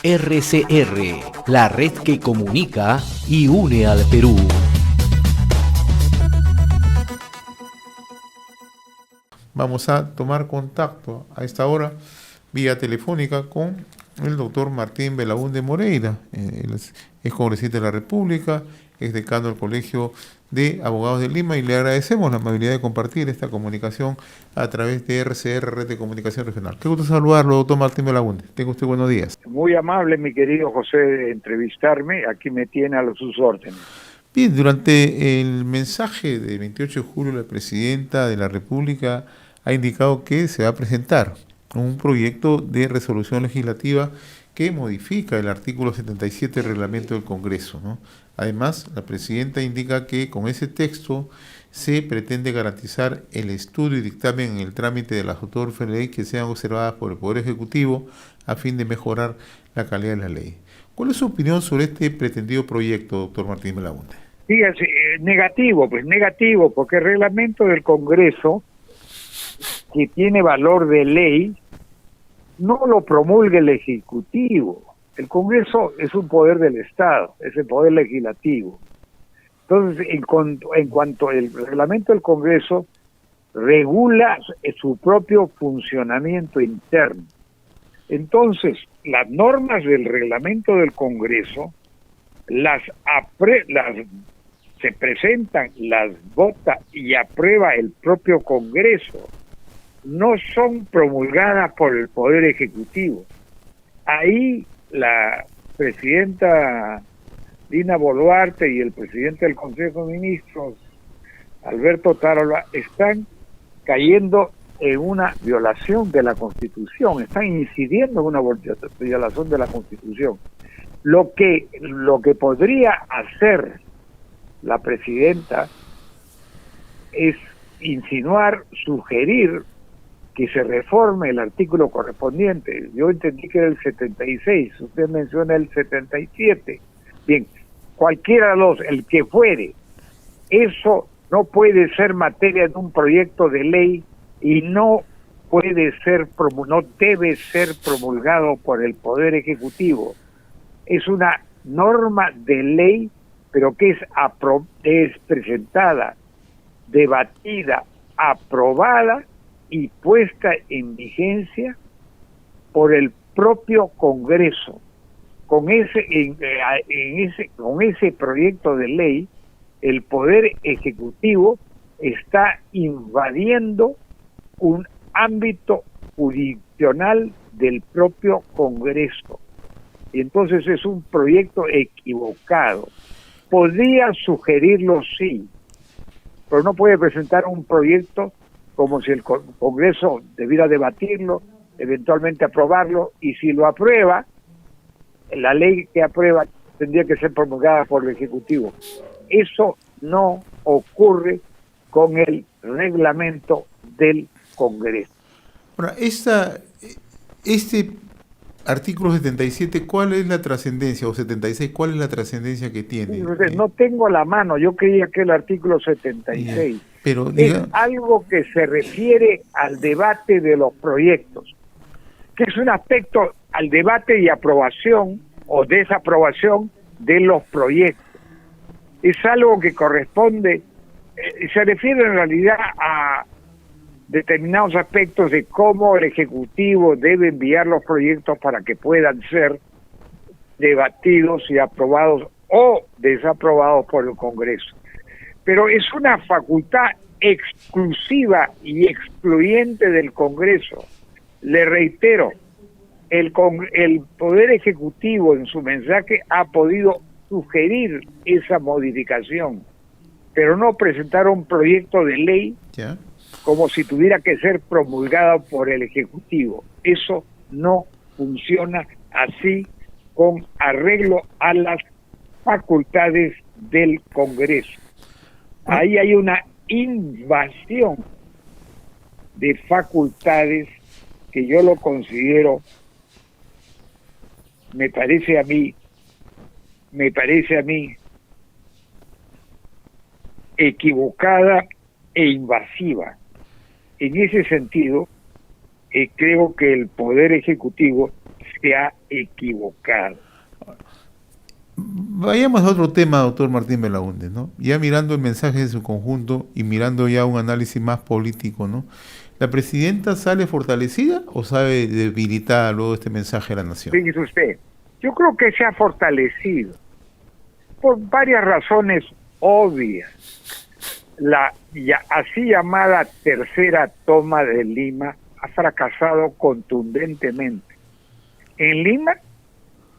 RCR, la red que comunica y une al Perú. Vamos a tomar contacto a esta hora vía telefónica con el doctor Martín Belaúnde Moreira. Él es congresista de la República, es decano del Colegio de Abogados de Lima, y le agradecemos la amabilidad de compartir esta comunicación a través de RCR, Red de Comunicación Regional. Qué gusto saludarlo, doctor Martín Belaúnde. Tenga usted buenos días. Muy amable, mi querido José, de entrevistarme. Aquí me tiene a sus órdenes. Bien, durante el mensaje del 28 de julio, la presidenta de la República ha indicado que se va a presentar un proyecto de resolución legislativa que modifica el artículo 77 del reglamento del Congreso, ¿no? Además, la presidenta indica que con ese texto se pretende garantizar el estudio y dictamen en el trámite de las autógrafas de ley que sean observadas por el Poder Ejecutivo a fin de mejorar la calidad de la ley. ¿Cuál es su opinión sobre este pretendido proyecto, doctor Martín Belaúnde? Fíjese, negativo, porque el reglamento del Congreso, que tiene valor de ley, no lo promulga el Ejecutivo. El Congreso es un poder del Estado, es el poder legislativo. Entonces, en cuanto al reglamento del Congreso, regula su propio funcionamiento interno. Entonces, las normas del reglamento del Congreso se presentan, las vota y aprueba el propio Congreso. No son promulgadas por el Poder Ejecutivo. Ahí la presidenta Dina Boluarte y el presidente del Consejo de Ministros, Alberto Tarola, están cayendo en una violación de la Constitución, están incidiendo en una violación de la Constitución. Lo que podría hacer la presidenta es insinuar, sugerir que se reforme el artículo correspondiente. Yo entendí que era el 76, usted menciona el 77. Bien, cualquiera de los, el que fuere, eso no puede ser materia de un proyecto de ley y no debe ser promulgado por el Poder Ejecutivo. Es una norma de ley, pero que es presentada, debatida, aprobada y puesta en vigencia por el propio Congreso. Con ese proyecto de ley, el Poder Ejecutivo está invadiendo un ámbito jurisdiccional del propio Congreso. Y entonces es un proyecto equivocado. Podría sugerirlo, sí, pero no puede presentar un proyecto como si el Congreso debiera debatirlo, eventualmente aprobarlo, y si lo aprueba, la ley que aprueba tendría que ser promulgada por el Ejecutivo. Eso no ocurre con el reglamento del Congreso. Ahora, este artículo 77, ¿cuál es la trascendencia? O 76, ¿cuál es la trascendencia que tiene? No tengo la mano, yo creía que el artículo 76. Pero, es algo que se refiere al debate de los proyectos, que es un aspecto al debate y aprobación o desaprobación de los proyectos. Es algo que corresponde, se refiere en realidad a determinados aspectos de cómo el Ejecutivo debe enviar los proyectos para que puedan ser debatidos y aprobados o desaprobados por el Congreso. Pero es una facultad exclusiva y excluyente del Congreso. Le reitero, el Poder Ejecutivo en su mensaje ha podido sugerir esa modificación, pero no presentar un proyecto de ley como si tuviera que ser promulgado por el Ejecutivo. Eso no funciona así, con arreglo a las facultades del Congreso. Ahí hay una invasión de facultades que yo lo considero, me parece a mí equivocada e invasiva. En ese sentido, creo que el Poder Ejecutivo se ha equivocado. Vayamos a otro tema, doctor Martín Belaúnde, ¿no? Ya mirando el mensaje en su conjunto y mirando ya un análisis más político, ¿no? ¿La presidenta sale fortalecida o sale debilitada luego de este mensaje a la nación? Fíjese usted, yo creo que se ha fortalecido por varias razones obvias. La así llamada tercera toma de Lima ha fracasado contundentemente en Lima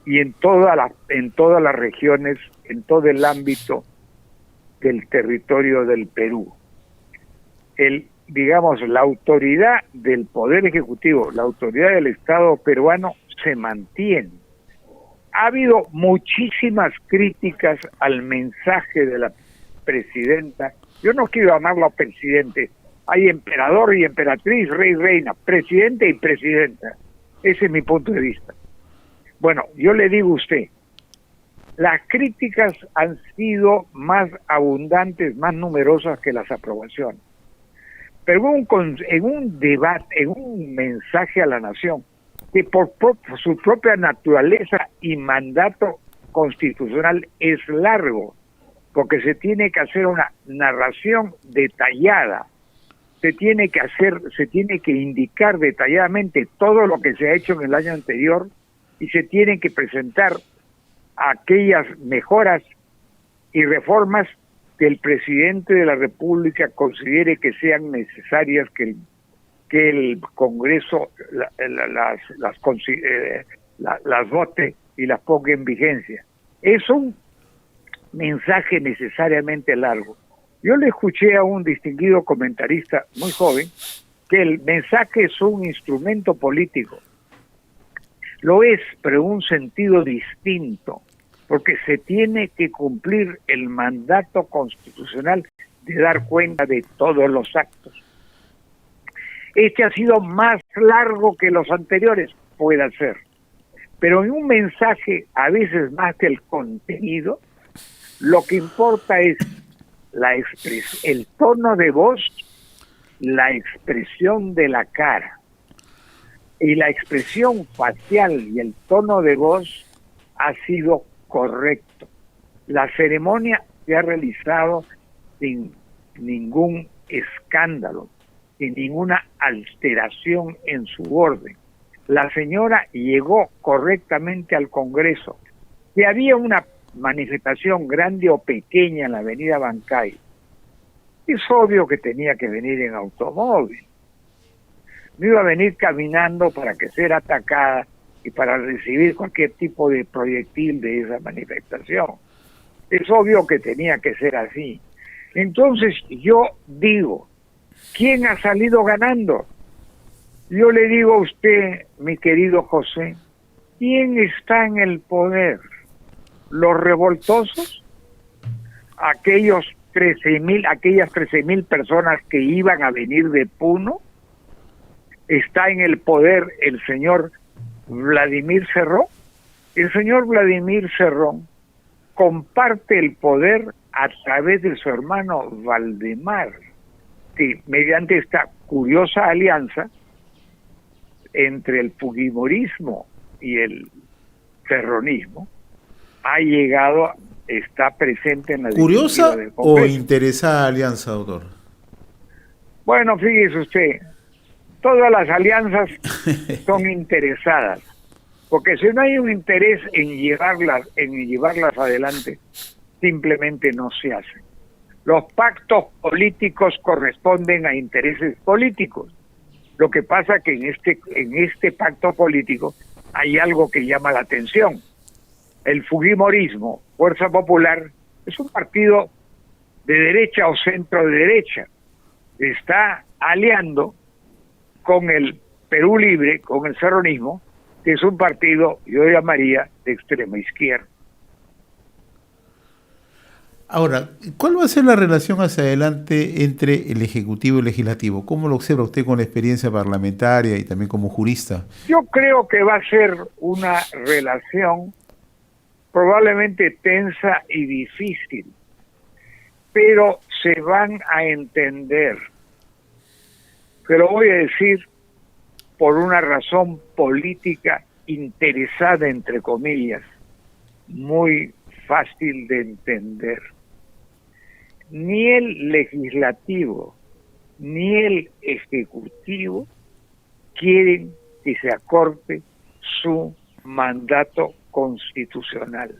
y en todas las regiones, en todo el ámbito del territorio del Perú. Digamos, la autoridad del Poder Ejecutivo, la autoridad del Estado peruano se mantiene. Ha habido muchísimas críticas al mensaje de la presidenta. Yo no quiero llamarlo presidente. Hay emperador y emperatriz, rey, reina, presidente y presidenta. Ese es mi punto de vista. Bueno, yo le digo a usted, las críticas han sido más abundantes, más numerosas que las aprobaciones. Pero en un debate, en un mensaje a la nación, que por su propia naturaleza y mandato constitucional es largo, porque se tiene que hacer una narración detallada, se tiene que indicar detalladamente todo lo que se ha hecho en el año anterior y se tienen que presentar aquellas mejoras y reformas que el presidente de la República considere que sean necesarias, que el Congreso las vote y las ponga en vigencia. Es un mensaje necesariamente largo. Yo le escuché a un distinguido comentarista muy joven que el mensaje es un instrumento político. Lo es, pero en un sentido distinto, porque se tiene que cumplir el mandato constitucional de dar cuenta de todos los actos. Este ha sido más largo que los anteriores, puede ser, pero en un mensaje, a veces más que el contenido, lo que importa es el tono de voz, la expresión de la cara. Y la expresión facial y el tono de voz ha sido correcto. La ceremonia se ha realizado sin ningún escándalo, sin ninguna alteración en su orden. La señora llegó correctamente al Congreso. Si había una manifestación grande o pequeña en la avenida Bancay, es obvio que tenía que venir en automóvil. No iba a venir caminando para que sea atacada y para recibir cualquier tipo de proyectil de esa manifestación. Es obvio que tenía que ser así. Entonces yo digo, ¿quién ha salido ganando? Yo le digo a usted, mi querido José, ¿quién está en el poder? ¿Los revoltosos? Aquellas 13,000 personas que iban a venir de Puno. ¿Está en el poder el señor Vladimir Cerrón? El señor Vladimir Cerrón comparte el poder a través de su hermano Valdemar, que mediante esta curiosa alianza entre el fujimorismo y el cerronismo está presente en la ¿Curiosa del o Congreso. interesada alianza, doctor? Bueno, fíjese usted, todas las alianzas son interesadas, porque si no hay un interés en llevarlas adelante, simplemente no se hacen. Los pactos políticos corresponden a intereses políticos. Lo que pasa que en este pacto político hay algo que llama la atención. El fujimorismo, Fuerza Popular, es un partido de derecha o centro de derecha. Está aliando con el Perú Libre, con el cerronismo, que es un partido, yo llamaría, de extrema izquierda. Ahora, ¿cuál va a ser la relación hacia adelante entre el Ejecutivo y el Legislativo? ¿Cómo lo observa usted con la experiencia parlamentaria y también como jurista? Yo creo que va a ser una relación probablemente tensa y difícil, pero se van a entender. Te lo voy a decir por una razón política interesada, entre comillas, muy fácil de entender. Ni el legislativo ni el ejecutivo quieren que se acorte su mandato constitucional.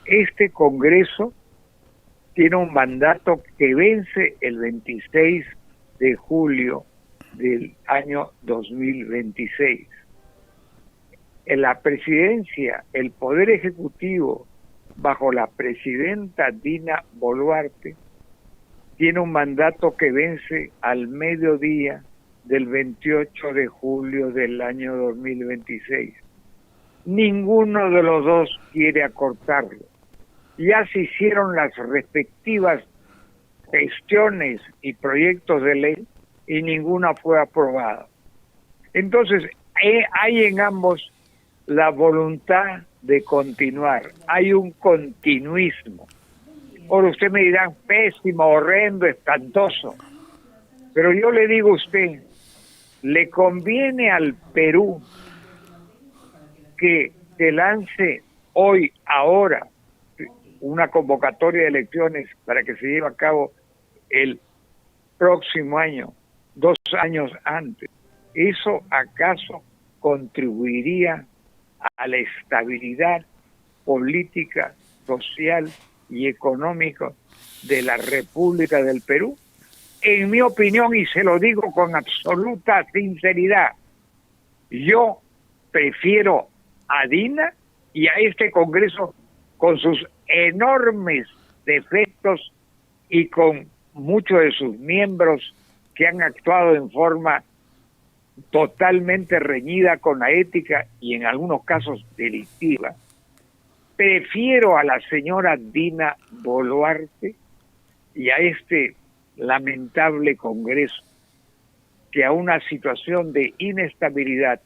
Este Congreso tiene un mandato que vence el 26 de julio del año 2026. En la presidencia, el Poder Ejecutivo, bajo la presidenta Dina Boluarte, tiene un mandato que vence al mediodía del 28 de julio del año 2026. Ninguno de los dos quiere acortarlo. Ya se hicieron las respectivas gestiones y proyectos de ley y ninguna fue aprobada. Entonces, hay en ambos la voluntad de continuar. Hay un continuismo. Ahora usted me dirá, pésimo, horrendo, espantoso. Pero yo le digo a usted, ¿le conviene al Perú que se lance hoy, ahora, una convocatoria de elecciones para que se lleve a cabo el próximo año, 2 años antes? ¿Eso acaso contribuiría a la estabilidad política, social y económica de la República del Perú? En mi opinión, y se lo digo con absoluta sinceridad, yo prefiero a Dina y a este Congreso con sus enormes defectos y con muchos de sus miembros que han actuado en forma totalmente reñida con la ética y en algunos casos delictiva. Prefiero a la señora Dina Boluarte y a este lamentable Congreso que a una situación de inestabilidad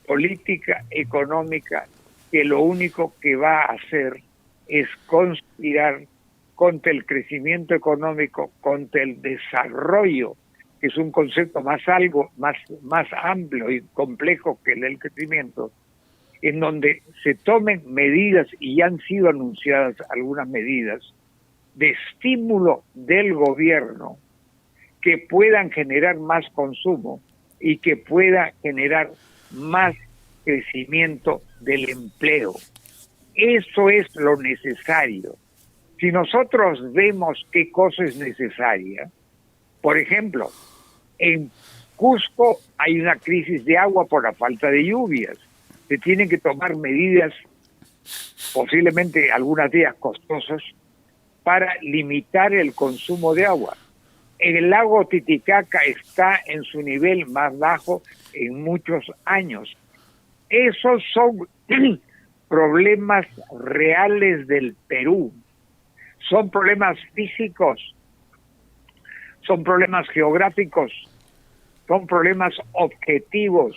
política, económica, que lo único que va a hacer es conspirar contra el crecimiento económico, contra el desarrollo, que es un concepto más amplio y complejo que el del crecimiento, en donde se tomen medidas, y ya han sido anunciadas algunas medidas, de estímulo del gobierno que puedan generar más consumo y que pueda generar más crecimiento del empleo. Eso es lo necesario. Si nosotros vemos qué cosa es necesaria, por ejemplo, en Cusco hay una crisis de agua por la falta de lluvias. Se tienen que tomar medidas, posiblemente algunas de ellas costosas, para limitar el consumo de agua. El lago Titicaca está en su nivel más bajo en muchos años. Esos son problemas reales del Perú. Son problemas físicos, son problemas geográficos, son problemas objetivos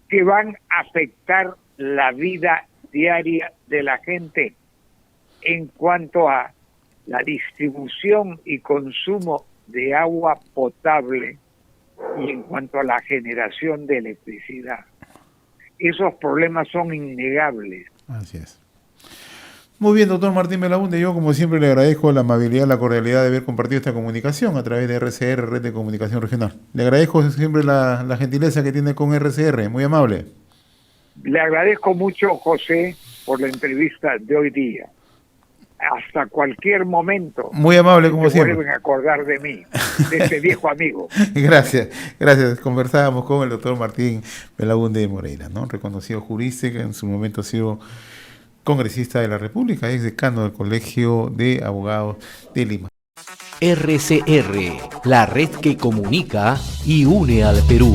que van a afectar la vida diaria de la gente en cuanto a la distribución y consumo de agua potable y en cuanto a la generación de electricidad. Esos problemas son innegables. Así es. Muy bien, doctor Martín Belaúnde, yo como siempre le agradezco la amabilidad, la cordialidad de haber compartido esta comunicación a través de RCR, Red de Comunicación Regional. Le agradezco siempre la gentileza que tiene con RCR, muy amable. Le agradezco mucho, José, por la entrevista de hoy día. Hasta cualquier momento. Muy amable, como siempre. Vuelven a acordar de mí, de este viejo amigo. Gracias. Conversábamos con el doctor Martín Belaúnde Moreira, ¿no? Reconocido jurista que en su momento ha sido congresista de la República, ex decano del Colegio de Abogados de Lima. RCR, la red que comunica y une al Perú.